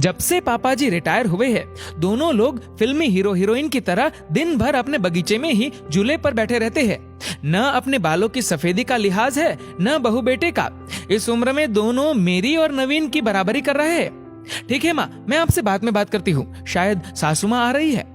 जब से पापा जी रिटायर हुए हैं, दोनों लोग फिल्मी हीरो हीरोइन की तरह दिन भर अपने बगीचे में ही झूले पर बैठे रहते हैं। न अपने बालों की सफेदी का लिहाज है, न बहू बेटे का। इस उम्र में दोनों मेरी और नवीन की बराबरी कर रहे हैं। ठीक है माँ, मैं आपसे बाद में बात करती हूँ, शायद सासू माँ आ रही है।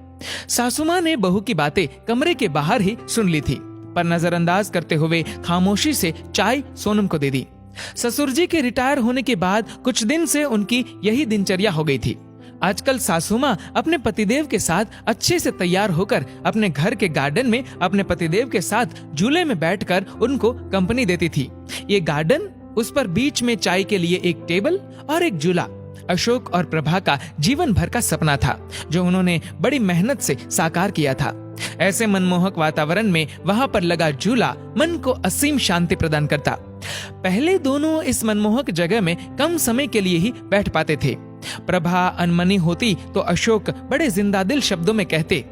सासू माँ ने बहू की बातें कमरे के बाहर ही सुन ली थी, पर नजरअंदाज करते हुए खामोशी से चाय सोनम को दे दी। ससुर जी के रिटायर होने के बाद कुछ दिन से उनकी यही दिनचर्या हो गई थी। आजकल सासू माँ अपने पतिदेव के साथ अच्छे से तैयार होकर अपने घर के गार्डन में अपने पतिदेव के साथ झूले में बैठकर उनको कंपनी देती थी। ये गार्डन, उस पर बीच में चाय के लिए एक टेबल और एक झूला अशोक और प्रभा का जीवन भर का सपना था, जो उन्होंने बड़ी मेहनत से साकार किया था। ऐसे मनमोहक वातावरण में वहां पर लगा झूला मन को असीम शांति प्रदान करता। पहले दोनों इस मनमोहक जगह में कम समय के लिए ही बैठ पाते थे। प्रभा अनमनी होती तो अशोक बड़े जिंदा दिल शब्दों में कहते,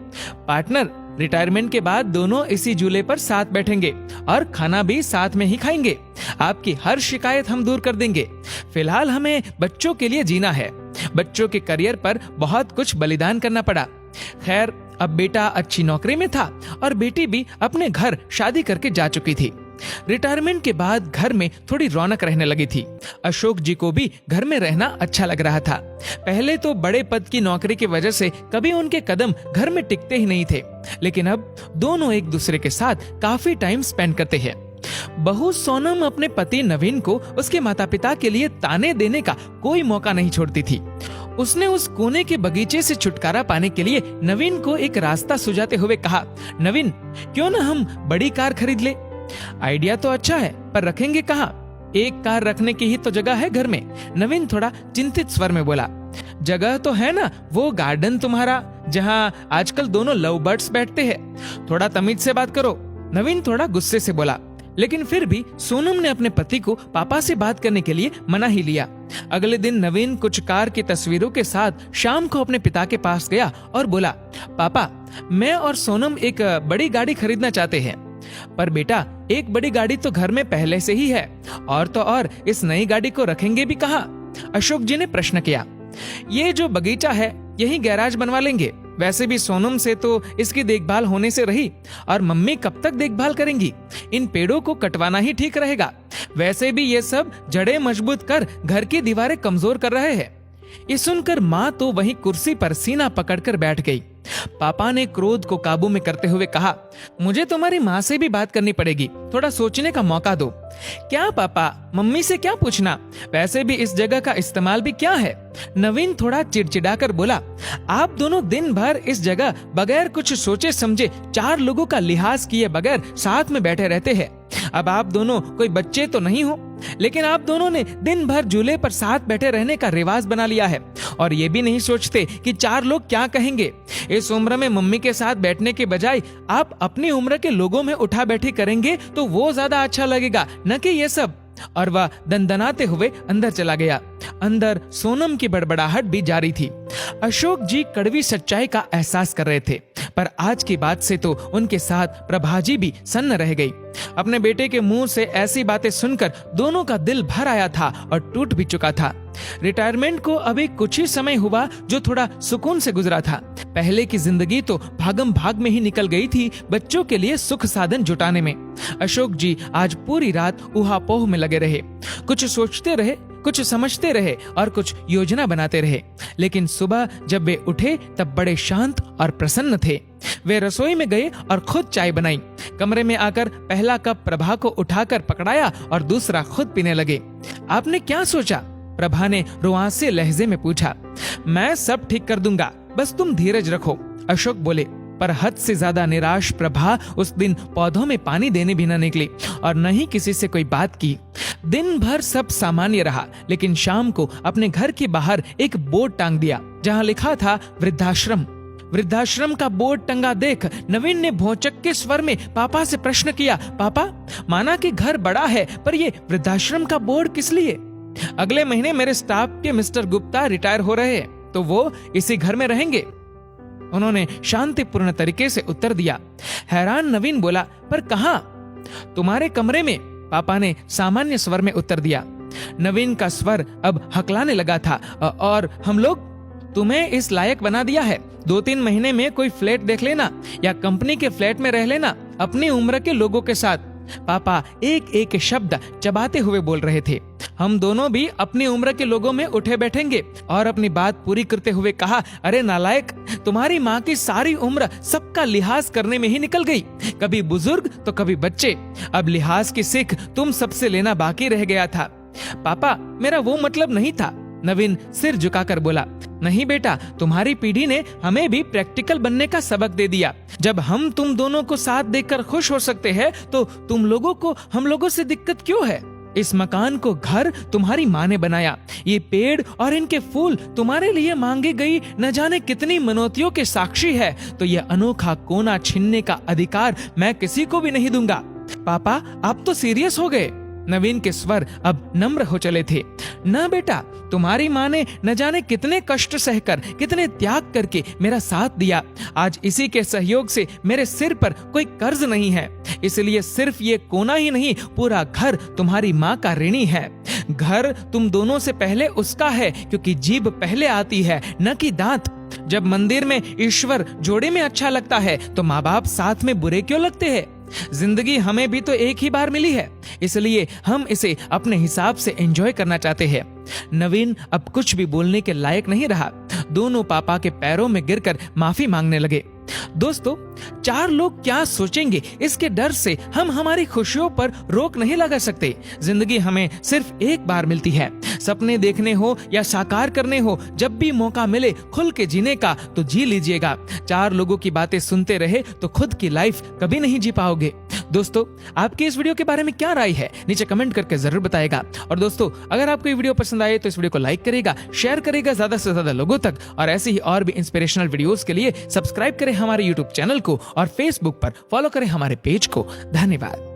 पार्टनर, रिटायरमेंट के बाद दोनों इसी झूले पर साथ बैठेंगे और खाना भी साथ में ही खाएंगे। आपकी हर शिकायत हम दूर कर देंगे। फिलहाल हमें बच्चों के लिए जीना है। बच्चों के करियर पर बहुत कुछ बलिदान करना पड़ा। खैर, अब बेटा अच्छी नौकरी में था और बेटी भी अपने घर शादी करके जा चुकी थी। रिटायरमेंट के बाद घर में थोड़ी रौनक रहने लगी थी। अशोक जी को भी घर में रहना अच्छा लग रहा था। पहले तो बड़े पद की नौकरी की वजह से कभी उनके कदम घर में टिकते ही नहीं थे, लेकिन अब दोनों एक दूसरे के साथ काफी टाइम स्पेंड करते हैं। बहू सोनम अपने पति नवीन को उसके माता पिता के लिए ताने देने का कोई मौका नहीं छोड़ती थी। उसने उस कोने के बगीचे से छुटकारा पाने के लिए नवीन को एक रास्ता सुझाते हुए कहा, नवीन, क्यों ना हम बड़ी कार खरीद ले? आइडिया तो अच्छा है, पर रखेंगे कहाँ? एक कार रखने की ही तो जगह है घर में। नवीन थोड़ा चिंतित स्वर में बोला, जगह तो है ना, वो गार्डन तुम्हारा जहाँ आजकल दोनों लव बर्ड्स बैठते हैं। थोड़ा तमीज से बात करो। नवीन थोड़ा गुस्से से बोला, लेकिन फिर भी सोनम ने अपने पति को पापा से बात करने के लिए मना ही लिया। अगले दिन नवीन कुछ कार की तस्वीरों के साथ शाम को अपने पिता के पास गया और बोला, पापा, मैं और सोनम एक बड़ी गाड़ी खरीदना चाहते हैं। पर बेटा, एक बड़ी गाड़ी तो घर में पहले से ही है, और तो और इस नई गाड़ी को रखेंगे भी कहाँ? अशोक जी ने प्रश्न किया। ये जो बगीचा है, यही गैराज बनवा लेंगे। वैसे भी सोनम से तो इसकी देखभाल होने से रही, और मम्मी कब तक देखभाल करेंगी? इन पेड़ों को कटवाना ही ठीक रहेगा। वैसे भी ये सब जड़ें मजबूत कर घर की दीवारें कमजोर कर रहे हैं। ये सुनकर माँ तो वहीं कुर्सी पर सीना पकड़कर बैठ गई। पापा ने क्रोध को काबू में करते हुए कहा, मुझे तुम्हारी माँ से भी बात करनी पड़ेगी, थोड़ा सोचने का मौका दो। क्या पापा, मम्मी से क्या पूछना? वैसे भी इस जगह का इस्तेमाल भी क्या है? नवीन थोड़ा चिड़चिड़ाकर बोला, आप दोनों दिन भर इस जगह बगैर कुछ सोचे समझे 4 लोगों का लिहाज किए बगैर साथ में बैठे रहते हैं। अब आप दोनों कोई बच्चे तो नहीं हो, लेकिन आप दोनों ने दिन भर झूले पर साथ बैठे रहने का रिवाज बना लिया है, और ये भी नहीं सोचते कि 4 लोग क्या कहेंगे। इस उम्र में मम्मी के साथ बैठने के बजाय आप अपनी उम्र के लोगों में उठा बैठी करेंगे तो वो ज्यादा अच्छा लगेगा, न कि ये सब। और वह दंदनाते हुए अंदर चला गया। अंदर सोनम की बड़बड़ाहट भी जारी थी। अशोक जी कड़वी सच्चाई का एहसास कर रहे थे, पर आज की बात से तो उनके साथ प्रभाजी भी सन्न रह गई। अपने बेटे के मुंह से ऐसी बातें सुनकर दोनों का दिल भर आया था और टूट भी चुका था। रिटायरमेंट को अभी कुछ ही समय हुआ जो थोड़ा सुकून से गुजरा था। पहले की जिंदगी तो भागम भाग में ही निकल गई थी बच्चों के लिए सुख साधन जुटाने में। अशोक जी आज पूरी रात ऊहापोह में लगे रहे, कुछ सोचते रहे, कुछ समझते रहे और कुछ योजना बनाते रहे। लेकिन सुबह जब वे उठे तब बड़े शांत और प्रसन्न थे। वे रसोई में गए और खुद चाय बनाई। कमरे में आकर पहला कप प्रभा को उठाकर पकड़ाया और दूसरा खुद पीने लगे। आपने क्या सोचा? प्रभा ने रुआंसे लहजे में पूछा। मैं सब ठीक कर दूंगा, बस तुम धीरज रखो, अशोक बोले। पर हद से ज्यादा निराश प्रभा उस दिन पौधों में पानी देने भी न निकली और न ही किसी से कोई बात की। दिन भर सब सामान्य रहा, लेकिन शाम को अपने घर के बाहर एक बोर्ड टांग दिया जहां लिखा था वृद्धाश्रम। वृद्धाश्रम का बोर्ड टंगा देख नवीन ने भौचक के स्वर में पापा से प्रश्न किया, पापा, माना कि घर बड़ा है, पर ये वृद्धाश्रम का बोर्ड किस लिए? अगले महीने मेरे स्टाफ के मिस्टर गुप्ता रिटायर हो रहे हैं, तो वो इसी घर में रहेंगे, उन्होंने शांतिपूर्ण तरीके से उत्तर दिया। हैरान नवीन बोला, पर कहां? तुम्हारे कमरे में, पापा ने सामान्य स्वर में उत्तर दिया। नवीन का स्वर अब हकलाने लगा था। और हम लोग तुम्हें इस लायक बना दिया है। 2-3 महीने में कोई फ्लैट देख लेना या कंपनी के फ्लैट में रह लेना अपनी उम्र के लोगों के साथ। पापा एक एक शब्द चबाते हुए बोल रहे थे। हम दोनों भी अपनी उम्र के लोगों में उठे बैठेंगे और अपनी बात पूरी करते हुए कहा, अरे नालायक, तुम्हारी माँ की सारी उम्र सबका लिहाज करने में ही निकल गई, कभी बुजुर्ग तो कभी बच्चे। अब लिहाज की सीख तुम सबसे लेना बाकी रह गया था। पापा मेरा वो मतलब नहीं था, नवीन सिर झुकाकर बोला। नहीं बेटा, तुम्हारी पीढ़ी ने हमें भी प्रैक्टिकल बनने का सबक दे दिया। जब हम तुम दोनों को साथ देखकर खुश हो सकते हैं तो तुम लोगों को हम लोगों से दिक्कत क्यों है? इस मकान को घर तुम्हारी माँ ने बनाया। ये पेड़ और इनके फूल तुम्हारे लिए मांगी गई न जाने कितनी मनौतियों के साक्षी है। तो ये अनोखा कोना छीनने का अधिकार मैं किसी को भी नहीं दूंगा। पापा आप तो सीरियस हो गए। नवीन के स्वर अब नम्र हो चले थे। न बेटा, तुम्हारी माँ ने न जाने कितने कष्ट सहकर, कितने त्याग करके मेरा साथ दिया। आज इसी के सहयोग से मेरे सिर पर कोई कर्ज नहीं है। इसलिए सिर्फ ये कोना ही नहीं, पूरा घर तुम्हारी माँ का ऋणी है। घर तुम दोनों से पहले उसका है, क्योंकि जीभ पहले आती है न कि दांत। जब मंदिर में ईश्वर जोड़े में अच्छा लगता है तो माँ बाप साथ में बुरे क्यों लगते हैं? जिंदगी हमें भी तो एक ही बार मिली है, इसलिए हम इसे अपने हिसाब से एंजॉय करना चाहते हैं। नवीन अब कुछ भी बोलने के लायक नहीं रहा। दोनों पापा के पैरों में गिरकर माफी मांगने लगे। दोस्तों, 4 लोग क्या सोचेंगे इसके डर से हम हमारी खुशियों पर रोक नहीं लगा सकते। जिंदगी हमें सिर्फ एक बार मिलती है। सपने देखने हो या साकार करने हो, जब भी मौका मिले खुल के जीने का तो जी लीजिएगा। 4 लोगों की बातें सुनते रहे तो खुद की लाइफ कभी नहीं जी पाओगे। दोस्तों, आपकी इस वीडियो के बारे में क्या राय है नीचे कमेंट करके जरूर बताएगा। और दोस्तों, अगर आपको ये वीडियो पसंद आए तो इस वीडियो को लाइक करेगा, शेयर करेगा ज्यादा से ज्यादा लोगों तक। और ऐसे ही और भी इंस्पिरेशनल वीडियोस के लिए सब्सक्राइब करें हमारे यूट्यूब चैनल को और फेसबुक पर फॉलो करें हमारे पेज को। धन्यवाद।